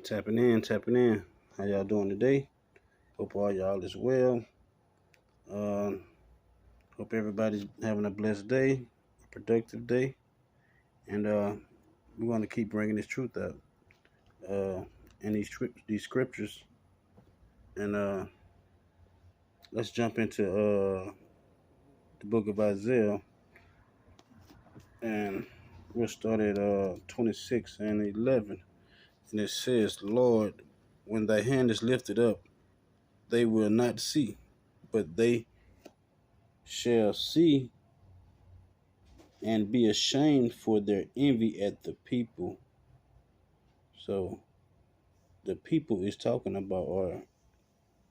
Tapping in, tapping in. How y'all doing today? Hope all y'all is well. Uh, Hope everybody's having a blessed day, a productive day, and we want to keep bringing this truth up uh, in these scriptures. And let's jump into the book of Isaiah, and we'll start at 26 and 11. And it says, "Lord, when thy hand is lifted up, they will not see, but they shall see and be ashamed for their envy at the people." So the people is talking about are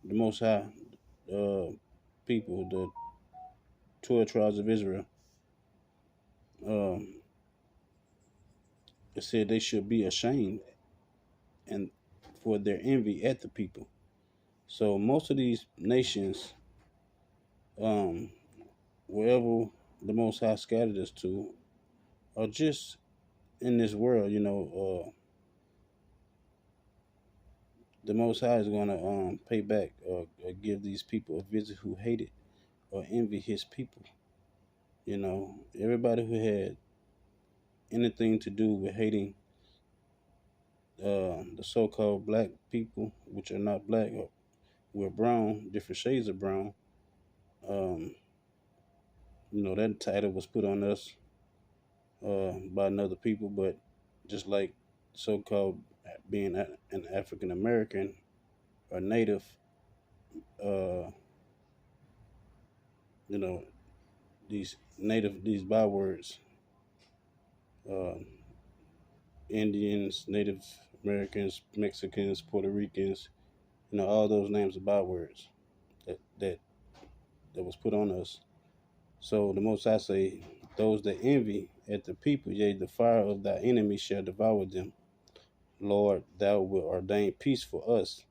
the Most High uh, people, the 12 tribes of Israel. Um, it said they should be ashamed and for their envy at the people. So most of these nations, um, wherever the Most High scattered us to, are just in this world. The Most High is going to pay back or give these people a visit who hated or envy His people. Everybody who had anything to do with hating the so-called black people, which are not black, or we're brown, different shades of brown. Um, that title was put on us by another people, but just like so-called being an African American or Native, uh, you know, these bywords, uh, Indians, Native Americans, Mexicans, Puerto Ricans, all those names are bywords that that that was put on us. So the Most I say, those that envy at the people, yea, the fire of thy enemy shall devour them. Lord, thou wilt ordain peace for us.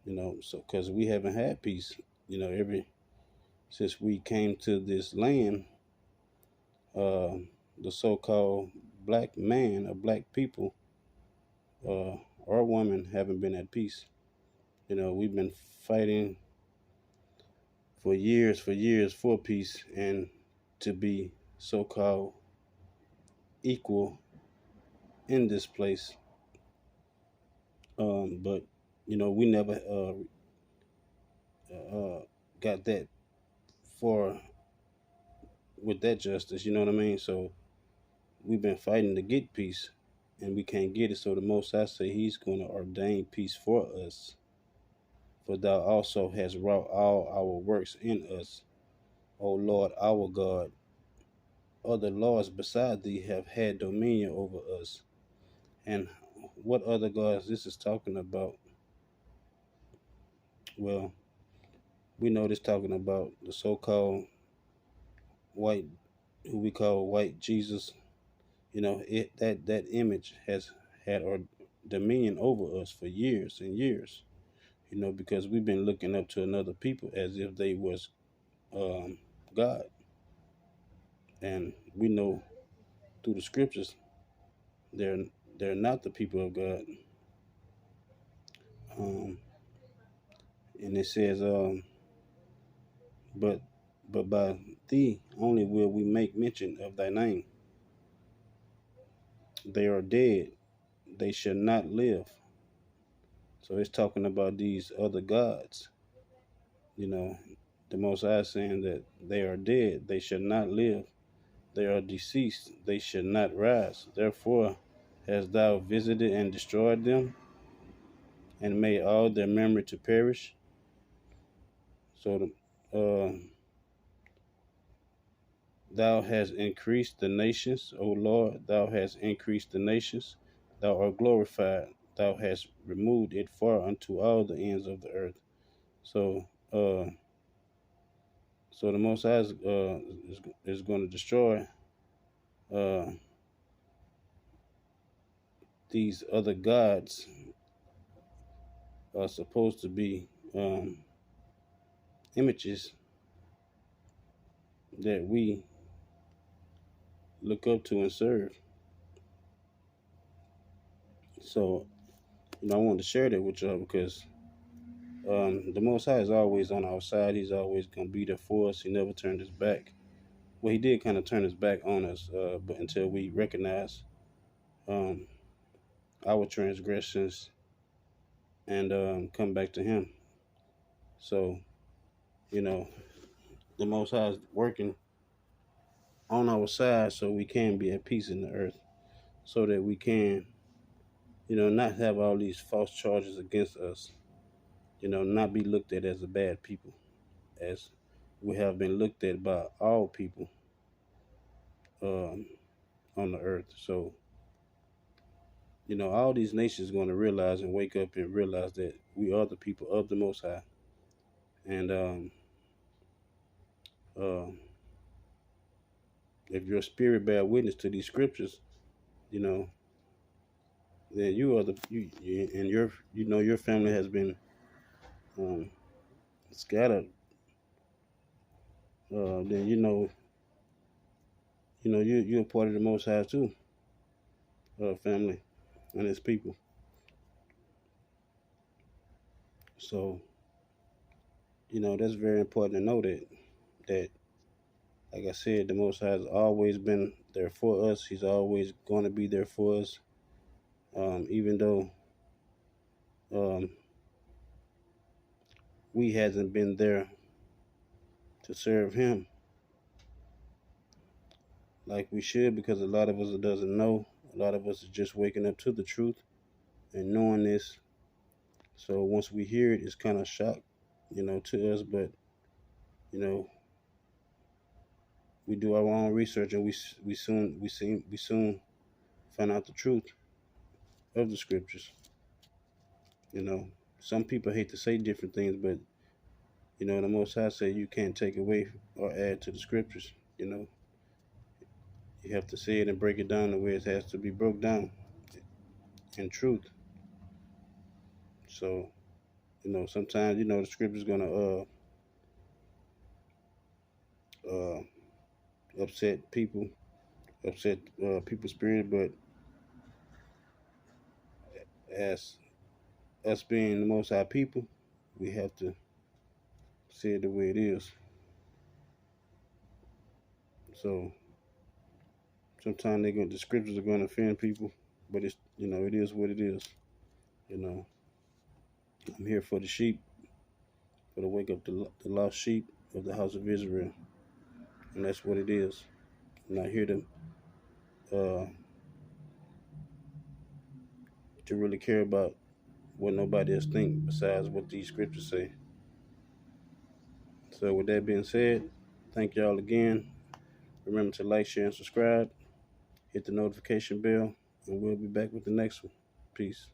So because we haven't had peace, every since we came to this land, uh, the so-called black man or black people or woman haven't been at peace. We've been fighting for years for peace and to be so-called equal in this place. But we never got that far with that justice. You know what I mean? So we've been fighting to get peace, and we can't get it. So the Most I say, He's going to ordain peace for us. For Thou also hast wrought all our works in us, O Lord our God. Other laws beside Thee have had dominion over us. And what other gods this is talking about? Well, we know this talking about the so-called white, who we call white Jesus. That image has had our dominion over us for years and years. Because we've been looking up to another people as if they was God, and we know through the scriptures they're they're not the people of God. Um, and it says, but by Thee only will we make mention of Thy name. They are dead; they shall not live. So it's talking about these other gods. You know, the Most High saying that they are dead; they shall not live. They are deceased; they shall not rise. Therefore, hast Thou visited and destroyed them, and made all their memory to perish. So, Thou hast increased the nations, O Lord. Thou hast increased the nations. Thou art glorified. Thou hast removed it far unto all the ends of the earth. So, the Most High is going to destroy uh, these other gods are supposed to be images that we look up to and serve. So I wanted to share that with y'all because the Most High is always on our side. He's always gonna be there for us. He never turned his back. Well, he did kind of turn his back on us, but until we recognize um, our transgressions and come back to Him. So, you know, the Most High is working on our side so we can be at peace in the earth, so that we can, not have all these false charges against us, not be looked at as a bad people, as we have been looked at by all people um, on the earth. So, all these nations going to realize and wake up and realize that we are the people of the Most High. And uh, if your spirit bear witness to these scriptures, you know, then you are and your family has been um, scattered. Then you're part of the Most High too, family and His people. So that's very important to know that like I said, the Most High has always been there for us. He's always going to be there for us, even though um, we hasn't been there to serve Him like we should, because a lot of us doesn't know. A lot of us is just waking up to the truth and knowing this. So once we hear it, it's kind of shock, to us. But you know, we do our own research, and we soon find out the truth of the scriptures. You know, some people hate to say different things, but the Most High say you can't take away or add to the scriptures. You have to say it and break it down the way it has to be broke down in truth. So sometimes the scripture's gonna uh, upset people, upset people's spirit, but as us being the Most High people, we have to say it the way it is. So sometimes the scriptures are going to offend people, but it's it is what it is. You know, I'm here for the sheep, for to wake up the lost sheep of the house of Israel, and that's what it is. I'm not here uh, to really care about what nobody else think besides what these scriptures say. So with that being said, thank y'all again. Remember to like, share, and subscribe. Hit the notification bell, and we'll be back with the next one. Peace.